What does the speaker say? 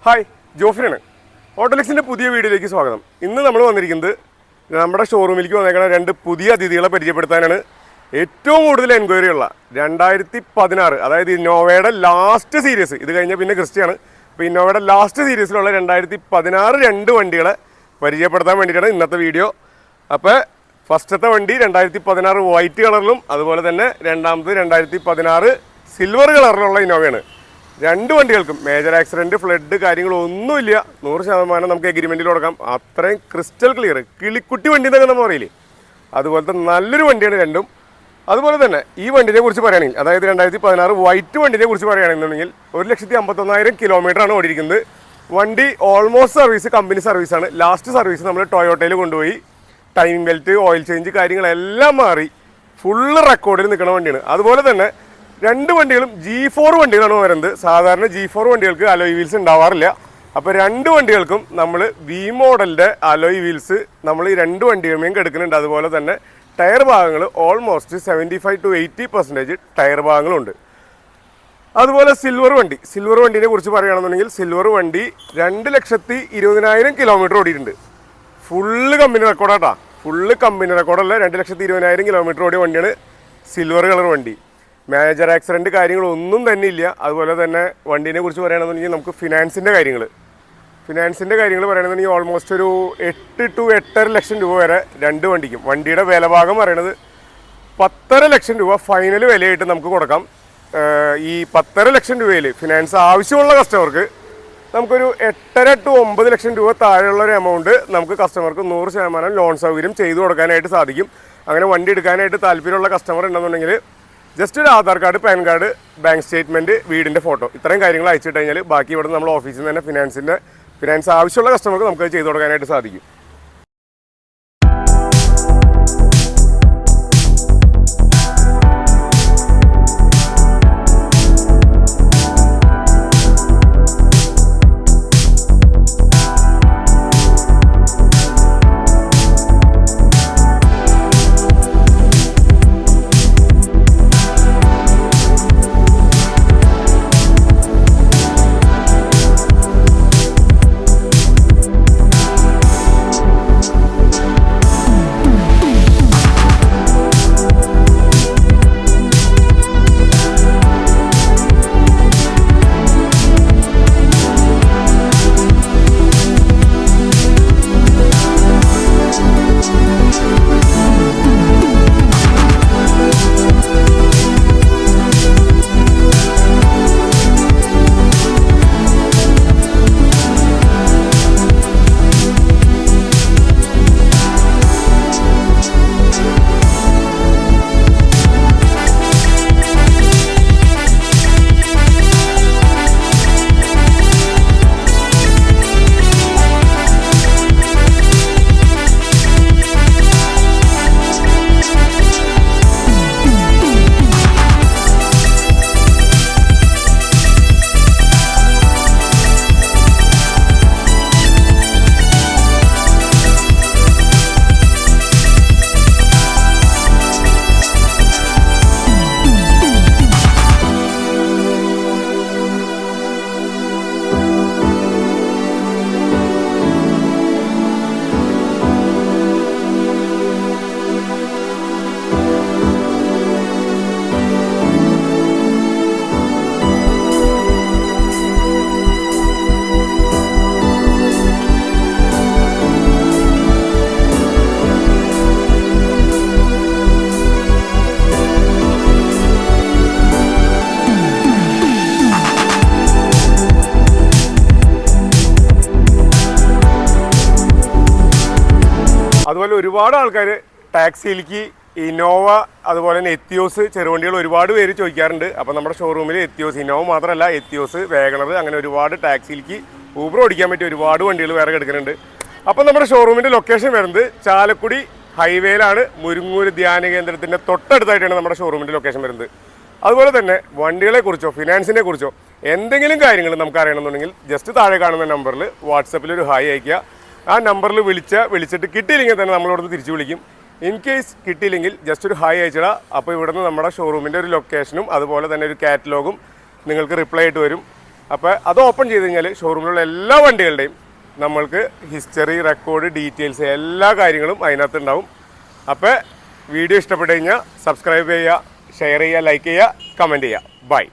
Hi, ജോഫിനാണ്. ഓട്ടോലെക്സിൻ്റെ പുതിയ വീഡിയോയിലേക്ക് സ്വാഗതം. ഇന്ന് നമ്മൾ വന്നിരിക്കുന്നത് നമ്മുടെ ഷോറൂമിലേക്ക് വന്നേക്കുന്ന രണ്ട് പുതിയ അതിഥികളെ പരിചയപ്പെടുത്താനാണ്. ഏറ്റവും കൂടുതൽ എൻക്വയറി ഉള്ള 2016, അതായത് ഇന്നോവയുടെ ലാസ്റ്റ് സീരീസ്, ഇത് കഴിഞ്ഞാൽ പിന്നെ ക്രിസ്റ്റയാണ്. അപ്പോൾ ഇന്നോവയുടെ ലാസ്റ്റ് സീരീസിലുള്ള 2016 രണ്ട് വണ്ടികളെ പരിചയപ്പെടുത്താൻ വേണ്ടിയിട്ടാണ് ഇന്നത്തെ വീഡിയോ. അപ്പോൾ ഫസ്റ്റത്തെ വണ്ടി 2016 വൈറ്റ് കളറിലും അതുപോലെ തന്നെ രണ്ടാമത് 2016 സിൽവർ കളറിലുള്ള ഇന്നോവയാണ്. രണ്ട് വണ്ടികൾക്കും മേജർ ആക്സിഡൻറ്റ്, ഫ്ലഡ് കാര്യങ്ങളൊന്നുമില്ല. 100% നമുക്ക് എഗ്രിമെൻറ്റിൽ കൊടുക്കാം. അത്രയും ക്രിസ്റ്റൽ ക്ലിയർ, കിളിക്കുട്ടി വണ്ടി എന്നൊക്കെ നമ്മൾ പറയില്ലേ, അതുപോലത്തെ നല്ലൊരു വണ്ടിയാണ് രണ്ടും. അതുപോലെ തന്നെ ഈ വണ്ടിനെ കുറിച്ച് പറയുകയാണെങ്കിൽ, അതായത് 2016 വൈറ്റ് വണ്ടിനെ കുറിച്ച് പറയുകയാണെന്നുണ്ടെങ്കിൽ 1,51,000 കിലോമീറ്ററാണ് ഓടിയിരിക്കുന്നത്. വണ്ടി ഓൾമോസ്റ്റ് സർവീസ് കമ്പനി സർവീസാണ്. ലാസ്റ്റ് സർവീസ് നമ്മൾ ടൊയോട്ടയിൽ കൊണ്ടുപോയി ടൈമിംഗ് ബെൽറ്റ്, ഓയിൽ ചേഞ്ച് കാര്യങ്ങളെല്ലാം മാറി ഫുള്ള് റെക്കോർഡിൽ നിൽക്കുന്ന വണ്ടിയാണ്. അതുപോലെ തന്നെ രണ്ട് വണ്ടികളും G4 വണ്ടികളാണ് വരുന്നത്. സാധാരണ G4 വണ്ടികൾക്ക് അലോയ് വീൽസ് ഉണ്ടാവാറില്ല. അപ്പോൾ രണ്ട് വണ്ടികൾക്കും നമ്മൾ വി മോഡലിൻ്റെ അലോയ് വീൽസ് നമ്മൾ ഈ രണ്ട് വണ്ടികളുമേയും എടുക്കുന്നുണ്ട്. അതുപോലെ തന്നെ ടയർ ഭാഗങ്ങൾ ഓൾമോസ്റ്റ് 75 to 80% ടയർ ഭാഗങ്ങളുണ്ട്. അതുപോലെ സിൽവർ വണ്ടീനെ കുറിച്ച് പറയുകയാണെന്നുണ്ടെങ്കിൽ സിൽവർ വണ്ടി 2,20,000 കിലോമീറ്റർ ഓടിയിട്ടുണ്ട്. ഫുള്ള് കമ്പനി റെക്കോർഡാട്ടാ, ഫുള്ള് കമ്പനി റെക്കോർഡല്ല, 2,20,000 കിലോമീറ്റർ ഓടിയ വണ്ടിയാണ് സിൽവർ കളർ വണ്ടി. മേജർ ആക്സിഡൻറ്റ് കാര്യങ്ങളൊന്നും തന്നെ ഇല്ല. അതുപോലെ തന്നെ വണ്ടീനെ കുറിച്ച് പറയുകയാണെന്നുണ്ടെങ്കിൽ നമുക്ക് ഫിനാൻസിൻ്റെ കാര്യങ്ങൾ പറയുകയാണെന്നുണ്ടെങ്കിൽ ഓൾമോസ്റ്റ് ഒരു 8 to 8.5 ലക്ഷം രൂപ വരെ രണ്ട് വണ്ടിക്കും. വണ്ടിയുടെ വില ഭാഗം പറയണത് 10.5 ലക്ഷം രൂപ ഫൈനൽ വിലയായിട്ട് നമുക്ക് കൊടുക്കാം. ഈ 10.5 ലക്ഷം രൂപയിൽ ഫിനാൻസ് ആവശ്യമുള്ള കസ്റ്റമർക്ക് നമുക്കൊരു 8.5 to 9 ലക്ഷം രൂപ താഴെയുള്ള ഒരു എമൗണ്ട് നമുക്ക് കസ്റ്റമർക്ക് 100% ലോൺ സൗകര്യം ചെയ്തു കൊടുക്കാനായിട്ട് സാധിക്കും. അങ്ങനെ വണ്ടി എടുക്കാനായിട്ട് താല്പര്യമുള്ള കസ്റ്റമർ ഉണ്ടെന്നുണ്ടെങ്കിൽ ജസ്റ്റ് ഒരു Aadhaar card, pan card, bank statement, വീടിൻ്റെ ഫോട്ടോ, ഇത്രയും കാര്യങ്ങൾ അയച്ചിട്ട് കഴിഞ്ഞാൽ ബാക്കി ഇവിടെ നമ്മൾ ഓഫീസിൽ നിന്ന് തന്നെ ഫിനാൻസ് ആവശ്യമുള്ള കസ്റ്റമർക്ക് നമുക്ക് ചെയ്തു കൊടുക്കാനായിട്ട് സാധിക്കും. അതുപോലെ ഒരുപാട് ആൾക്കാർ ടാക്സിയിലേക്ക് ഇന്നോവ, അതുപോലെ തന്നെ എത്തിയോസ് ചെറുവണ്ടികൾ ഒരുപാട് പേര് ചോദിക്കാറുണ്ട്. അപ്പോൾ നമ്മുടെ ഷോറൂമിൽ എത്തിയോസ്, ഇന്നോവ മാത്രമല്ല, എത്തിയോസ്, വേഗണർ, അങ്ങനെ ഒരുപാട് ടാക്സിയിലേക്ക് ഊബർ ഓടിക്കാൻ പറ്റിയ ഒരുപാട് വണ്ടികൾ വേറെ കിടക്കുന്നുണ്ട്. അപ്പോൾ നമ്മുടെ ഷോറൂമിൻ്റെ ലൊക്കേഷൻ വരുന്നത് ചാലക്കുടി ഹൈവേയിലാണ്. മുരുങ്ങൂർ ധ്യാന കേന്ദ്രത്തിൻ്റെ തൊട്ടടുത്തായിട്ടാണ് നമ്മുടെ ഷോറൂമിൻ്റെ ലൊക്കേഷൻ വരുന്നത്. അതുപോലെ തന്നെ വണ്ടികളെക്കുറിച്ചോ ഫിനാൻസിനെ കുറിച്ചോ എന്തെങ്കിലും കാര്യങ്ങൾ നമുക്ക് അറിയണമെന്നുണ്ടെങ്കിൽ ജസ്റ്റ് താഴെ കാണുന്ന നമ്പറിൽ വാട്സപ്പിൽ ഒരു ഹായ് അയയ്ക്കുക. ആ നമ്പറിൽ വിളിച്ചിട്ട് കിട്ടിയില്ലെങ്കിൽ തന്നെ നമ്മളോട് തിരിച്ചു വിളിക്കും. ഇൻ കേസ് കിട്ടിയില്ലെങ്കിൽ ജസ്റ്റ് ഒരു ഹായ് അയച്ചിടാം. അപ്പോൾ ഇവിടുന്ന് നമ്മുടെ ഷോറൂമിൻ്റെ ഒരു ലൊക്കേഷനും അതുപോലെ തന്നെ ഒരു കാറ്റലോഗും നിങ്ങൾക്ക് റിപ്ലൈ ആയിട്ട് വരും. അപ്പോൾ അത് ഓപ്പൺ ചെയ്ത് കഴിഞ്ഞാൽ ഷോറൂമിലുള്ള എല്ലാ വണ്ടികളുടെയും നമ്മൾക്ക് ഹിസ്റ്ററി, റെക്കോർഡ്, ഡീറ്റെയിൽസ് എല്ലാ കാര്യങ്ങളും അതിനകത്ത് ഉണ്ടാവും. അപ്പോൾ വീഡിയോ ഇഷ്ടപ്പെട്ട് കഴിഞ്ഞാൽ സബ്സ്ക്രൈബ് ചെയ്യുക, ഷെയർ ചെയ്യുക, ലൈക്ക് ചെയ്യുക, കമൻറ്റ് ചെയ്യുക. ബൈ.